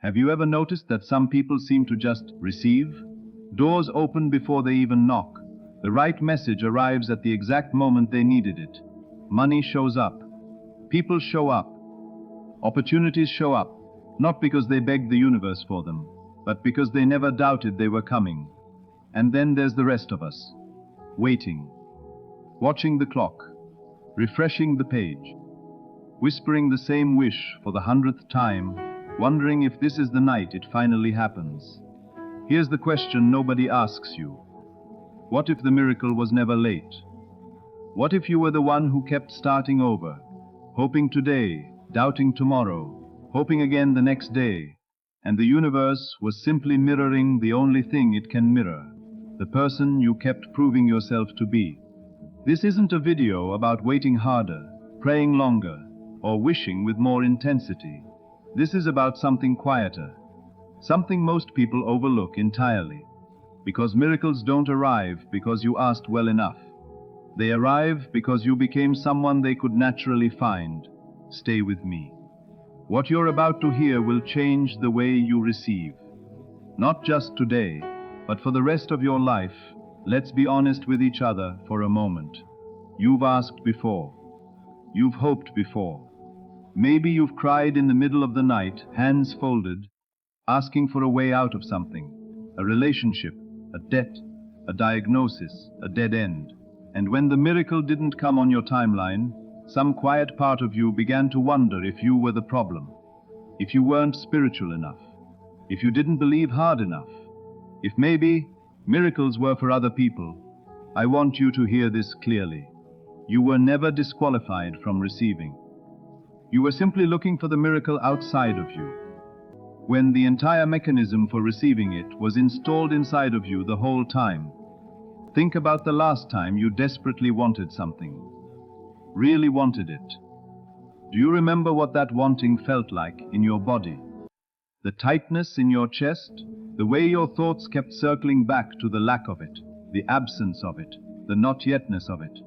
Have you ever noticed that some people seem to just receive? Doors open before they even knock. The right message arrives at the exact moment they needed it. Money shows up. People show up. Opportunities show up, not because they begged the universe for them, but because they never doubted they were coming. And then there's the rest of us, waiting, watching the clock, refreshing the page, whispering the same wish for the 100th time, wondering if this is the night it finally happens. Here's the question nobody asks you. What if the miracle was never late? What if you were the one who kept starting over, hoping today, doubting tomorrow, hoping again the next day, and the universe was simply mirroring the only thing it can mirror, the person you kept proving yourself to be? This isn't a video about waiting harder, praying longer, or wishing with more intensity. This is about something quieter, something most people overlook entirely, because miracles don't arrive because you asked well enough. They arrive because you became someone they could naturally find. Stay with me. What you're about to hear will change the way you receive. Not just today, but for the rest of your life. Let's be honest with each other for a moment. You've asked before. You've hoped before. Maybe you've cried in the middle of the night, hands folded, asking for a way out of something, a relationship, a debt, a diagnosis, a dead end. And when the miracle didn't come on your timeline, some quiet part of you began to wonder if you were the problem, if you weren't spiritual enough, if you didn't believe hard enough, if maybe miracles were for other people. I want you to hear this clearly. You were never disqualified from receiving. You were simply looking for the miracle outside of you, when the entire mechanism for receiving it was installed inside of you the whole time. Think about the last time you desperately wanted something, really wanted it. Do you remember what that wanting felt like in your body? The tightness in your chest, the way your thoughts kept circling back to the lack of it, the absence of it, the not yetness of it.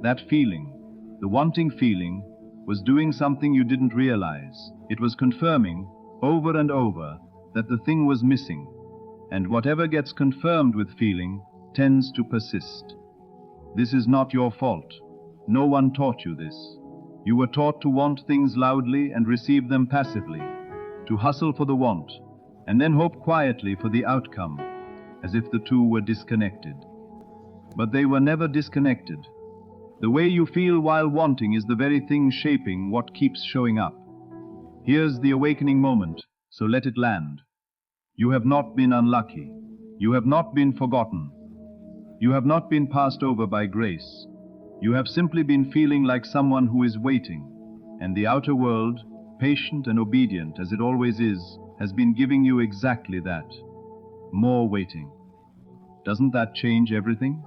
That feeling, the wanting feeling, was doing something you didn't realize. It was confirming, over and over, that the thing was missing. And whatever gets confirmed with feeling tends to persist. This is not your fault. No one taught you this. You were taught to want things loudly and receive them passively, to hustle for the want, and then hope quietly for the outcome, as if the two were disconnected. But they were never disconnected. The way you feel while wanting is the very thing shaping what keeps showing up. Here's the awakening moment, so let it land. You have not been unlucky. You have not been forgotten. You have not been passed over by grace. You have simply been feeling like someone who is waiting, and the outer world, patient and obedient as it always is, has been giving you exactly that. More waiting. Doesn't that change everything?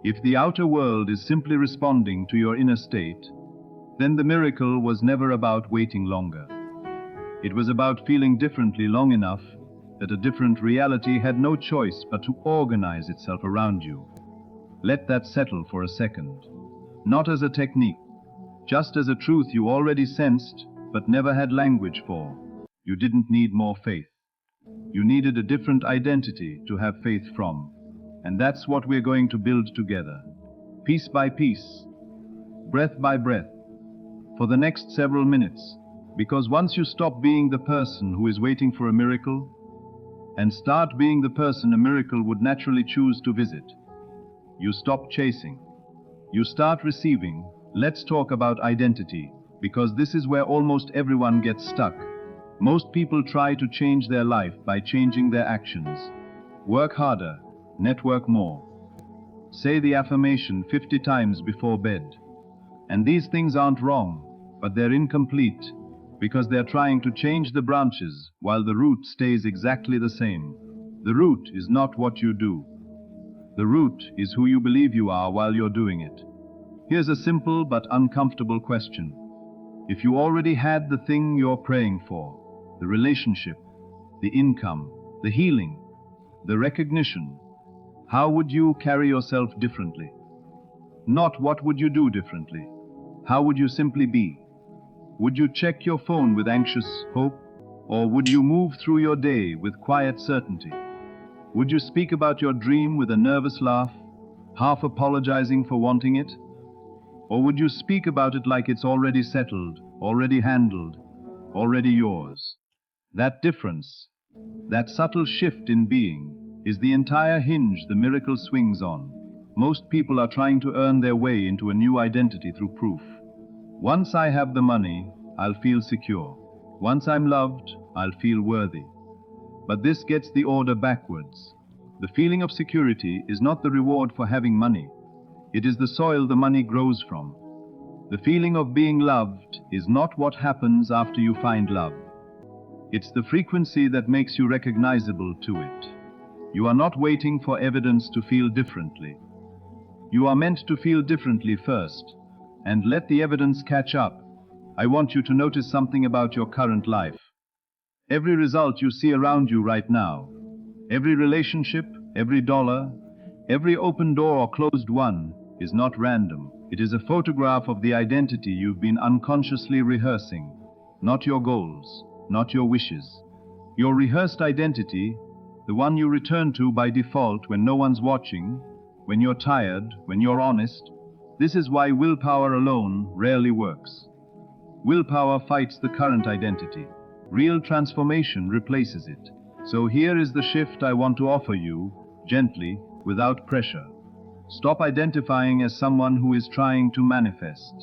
If the outer world is simply responding to your inner state, then the miracle was never about waiting longer. It was about feeling differently long enough that a different reality had no choice but to organize itself around you. Let that settle for a second. Not as a technique, just as a truth you already sensed but never had language for. You didn't need more faith. You needed a different identity to have faith from. And that's what we're going to build together, piece by piece, breath by breath, for the next several minutes. Because once you stop being the person who is waiting for a miracle and start being the person a miracle would naturally choose to visit, you stop chasing. You start receiving. Let's talk about identity, because this is where almost everyone gets stuck. Most people try to change their life by changing their actions. Work harder. Network more. Say the affirmation 50 times before bed. And these things aren't wrong, but they're incomplete, because they're trying to change the branches while the root stays exactly the same. The root is not what you do. The root is who you believe you are while you're doing it. Here's a simple but uncomfortable question. If you already had the thing you're praying for, the relationship, the income, the healing, the recognition, how would you carry yourself differently? Not what would you do differently. How would you simply be? Would you check your phone with anxious hope? Or would you move through your day with quiet certainty? Would you speak about your dream with a nervous laugh, half apologizing for wanting it? Or would you speak about it like it's already settled, already handled, already yours? That difference, that subtle shift in being, is the entire hinge the miracle swings on. Most people are trying to earn their way into a new identity through proof. Once I have the money, I'll feel secure. Once I'm loved, I'll feel worthy. But this gets the order backwards. The feeling of security is not the reward for having money. It is the soil the money grows from. The feeling of being loved is not what happens after you find love. It's the frequency that makes you recognizable to it. You are not waiting for evidence to feel differently. You are meant to feel differently first, and let the evidence catch up. I want you to notice something about your current life. Every result you see around you right now, every relationship, every dollar, every open door or closed one, is not random. It is a photograph of the identity you've been unconsciously rehearsing. Not your goals, not your wishes. Your rehearsed identity, the one you return to by default when no one's watching, when you're tired, when you're honest. This is why willpower alone rarely works. Willpower fights the current identity. Real transformation replaces it. So here is the shift I want to offer you, gently, without pressure. Stop identifying as someone who is trying to manifest.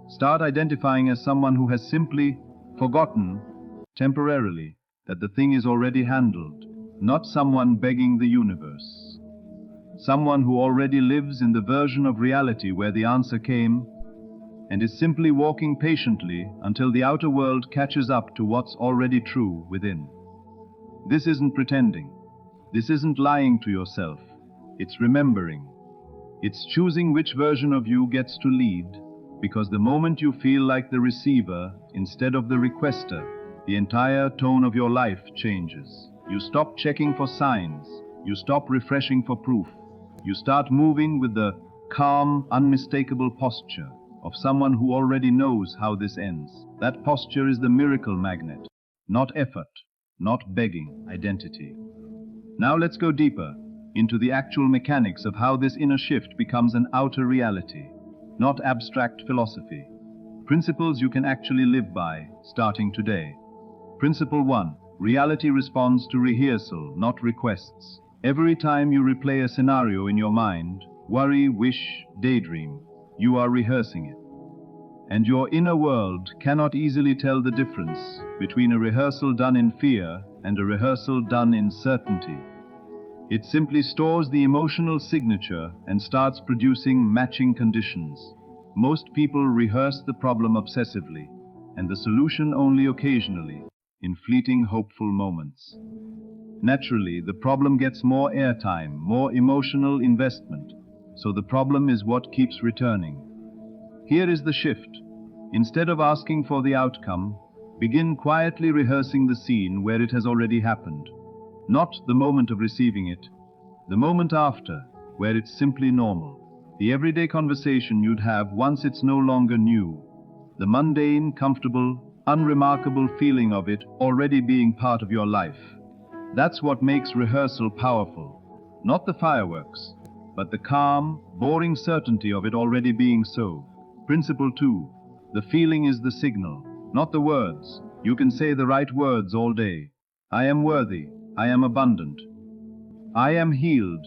Start identifying as someone who has simply forgotten, temporarily, that the thing is already handled. Not someone begging the universe. Someone who already lives in the version of reality where the answer came, and is simply walking patiently until the outer world catches up to what's already true within. This isn't pretending. This isn't lying to yourself. It's remembering. It's choosing which version of you gets to lead, because the moment you feel like the receiver instead of the requester, the entire tone of your life changes. You stop checking for signs. You stop refreshing for proof. You start moving with the calm, unmistakable posture of someone who already knows how this ends. That posture is the miracle magnet, not effort, not begging, identity. Now let's go deeper into the actual mechanics of how this inner shift becomes an outer reality, not abstract philosophy. Principles you can actually live by, starting today. Principle 1. Reality responds to rehearsal, not requests. Every time you replay a scenario in your mind, worry, wish, daydream, you are rehearsing it. And your inner world cannot easily tell the difference between a rehearsal done in fear and a rehearsal done in certainty. It simply stores the emotional signature and starts producing matching conditions. Most people rehearse the problem obsessively, and the solution only occasionally, in fleeting hopeful moments. Naturally, the problem gets more airtime, more emotional investment, so the problem is what keeps returning. Here is the shift. Instead of asking for the outcome, begin quietly rehearsing the scene where it has already happened. Not the moment of receiving it, the moment after, where it's simply normal. The everyday conversation you'd have once it's no longer new. The mundane, comfortable, unremarkable feeling of it already being part of your life. That's what makes rehearsal powerful. Not the fireworks, but the calm, boring certainty of it already being so. Principle 2. The feeling is the signal, not the words. You can say the right words all day. I am worthy. I am abundant. I am healed.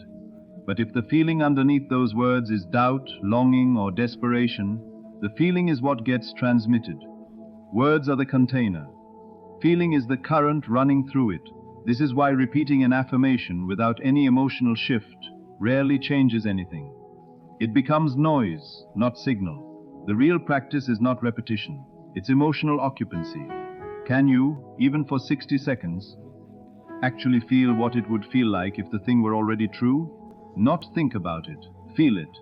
But if the feeling underneath those words is doubt, longing, or desperation, the feeling is what gets transmitted. Words are the container. Feeling is the current running through it. This is why repeating an affirmation without any emotional shift rarely changes anything. It becomes noise, not signal. The real practice is not repetition. It's emotional occupancy. Can you, even for 60 seconds, actually feel what it would feel like if the thing were already true? Not think about it. Feel it.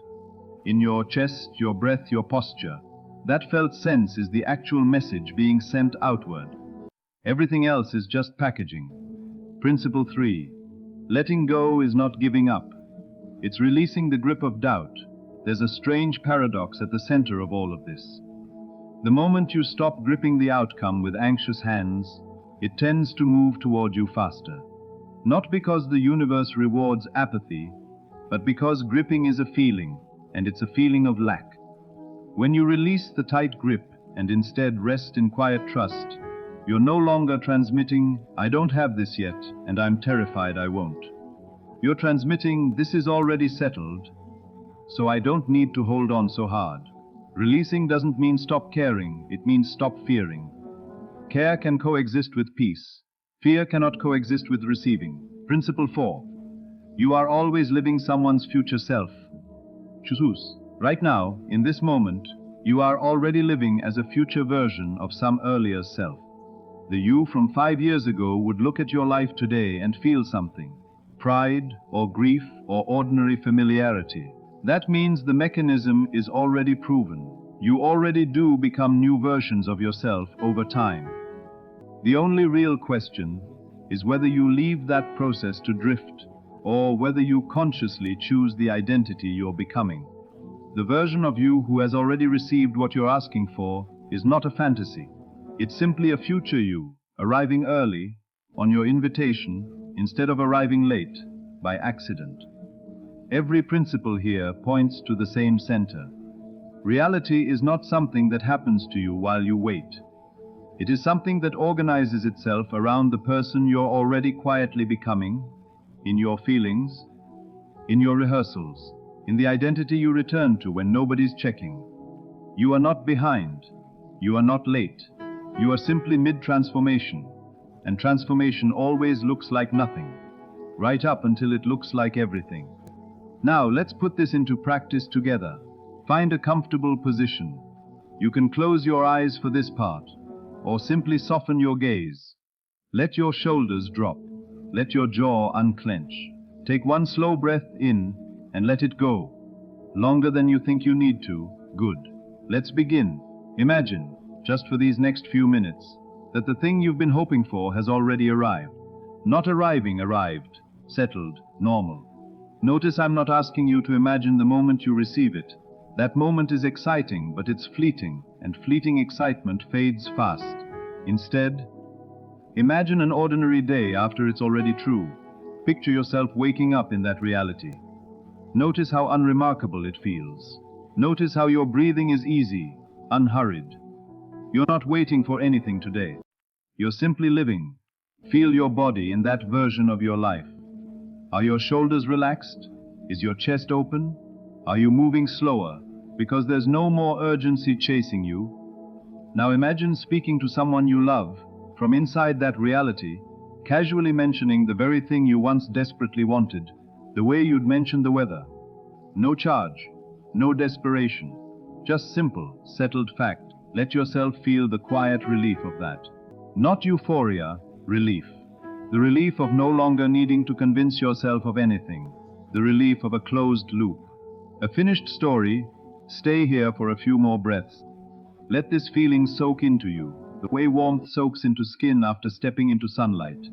In your chest, your breath, your posture. That felt sense is the actual message being sent outward. Everything else is just packaging. Principle 3. Letting go is not giving up. It's releasing the grip of doubt. There's a strange paradox at the center of all of this. The moment you stop gripping the outcome with anxious hands, it tends to move toward you faster. Not because the universe rewards apathy, but because gripping is a feeling, and it's a feeling of lack. When you release the tight grip and instead rest in quiet trust, you're no longer transmitting, "I don't have this yet, and I'm terrified I won't." You're transmitting, "This is already settled, so I don't need to hold on so hard." Releasing doesn't mean stop caring, it means stop fearing. Care can coexist with peace. Fear cannot coexist with receiving. Principle 4. You are always living someone's future self. Choose. Right now, in this moment, you are already living as a future version of some earlier self. The you from 5 years ago would look at your life today and feel something. Pride, or grief, or ordinary familiarity. That means the mechanism is already proven. You already do become new versions of yourself over time. The only real question is whether you leave that process to drift, or whether you consciously choose the identity you're becoming. The version of you who has already received what you're asking for is not a fantasy. It's simply a future you, arriving early, on your invitation, instead of arriving late, by accident. Every principle here points to the same center. Reality is not something that happens to you while you wait. It is something that organizes itself around the person you're already quietly becoming, in your feelings, in your rehearsals, in the identity you return to when nobody's checking. You are not behind. You are not late. You are simply mid-transformation, and transformation always looks like nothing, right up until it looks like everything. Now, let's put this into practice together. Find a comfortable position. You can close your eyes for this part, or simply soften your gaze. Let your shoulders drop. Let your jaw unclench. Take one slow breath in and let it go. Longer than you think you need to. Good. Let's begin. Imagine, just for these next few minutes, that the thing you've been hoping for has already arrived. Not arriving, arrived. Settled, normal. Notice I'm not asking you to imagine the moment you receive it. That moment is exciting, but it's fleeting, and fleeting excitement fades fast. Instead, imagine an ordinary day after it's already true. Picture yourself waking up in that reality. Notice how unremarkable it feels. Notice how your breathing is easy, unhurried. You're not waiting for anything today. You're simply living. Feel your body in that version of your life. Are your shoulders relaxed? Is your chest open? Are you moving slower? Because there's no more urgency chasing you. Now imagine speaking to someone you love, from inside that reality, casually mentioning the very thing you once desperately wanted, the way you'd mention the weather. No charge, no desperation, just simple, settled fact. Let yourself feel the quiet relief of that. Not euphoria, relief. The relief of no longer needing to convince yourself of anything. The relief of a closed loop. A finished story. Stay here for a few more breaths. Let this feeling soak into you, the way warmth soaks into skin after stepping into sunlight.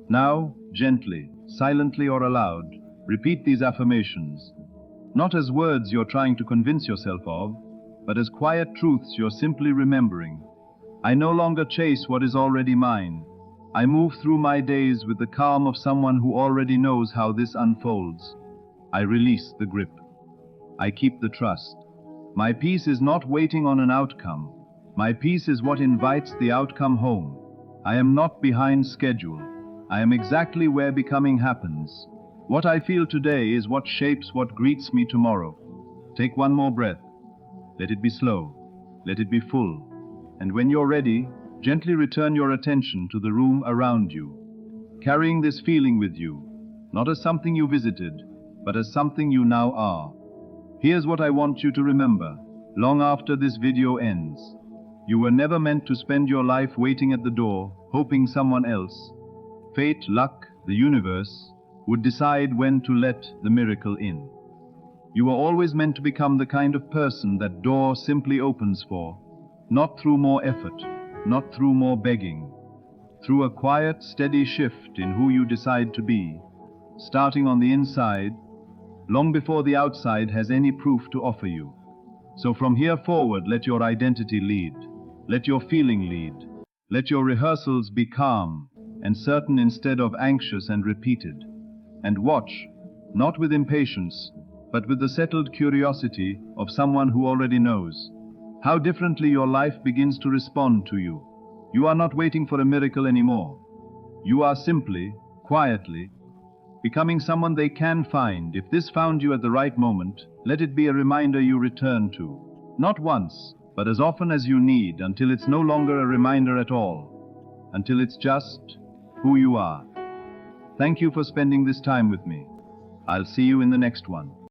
Now, gently, silently or aloud, repeat these affirmations. Not as words you're trying to convince yourself of, but as quiet truths you're simply remembering. I no longer chase what is already mine. I move through my days with the calm of someone who already knows how this unfolds. I release the grip. I keep the trust. My peace is not waiting on an outcome. My peace is what invites the outcome home. I am not behind schedule. I am exactly where becoming happens. What I feel today is what shapes what greets me tomorrow. Take one more breath. Let it be slow. Let it be full. And when you're ready, gently return your attention to the room around you, carrying this feeling with you, not as something you visited, but as something you now are. Here's what I want you to remember, long after this video ends. You were never meant to spend your life waiting at the door, hoping someone else, fate, luck, the universe, would decide when to let the miracle in. You were always meant to become the kind of person that door simply opens for, not through more effort, not through more begging, through a quiet, steady shift in who you decide to be, starting on the inside, long before the outside has any proof to offer you. So from here forward, let your identity lead. Let your feeling lead. Let your rehearsals be calm and certain instead of anxious and repeated. And watch, not with impatience, but with the settled curiosity of someone who already knows, how differently your life begins to respond to you. You are not waiting for a miracle anymore. You are simply, quietly, becoming someone they can find. If this found you at the right moment, let it be a reminder you return to. Not once, but as often as you need, until it's no longer a reminder at all. Until it's just who you are. Thank you for spending this time with me. I'll see you in the next one.